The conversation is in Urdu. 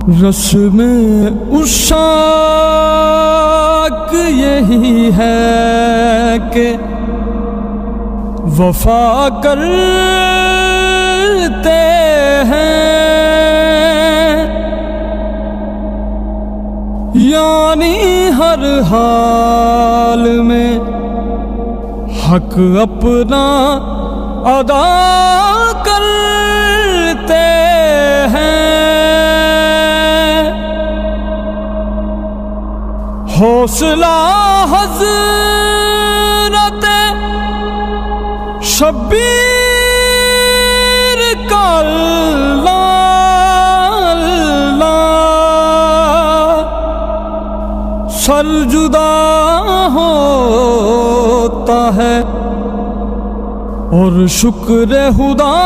رسم عشاق یہی ہے کہ وفا کرتے ہیں، یعنی ہر حال میں حق اپنا ادا کرتے ہیں۔ حوصلہ حضرت شبیر کا اللہ، سر جدا ہوتا ہے اور شکر خدا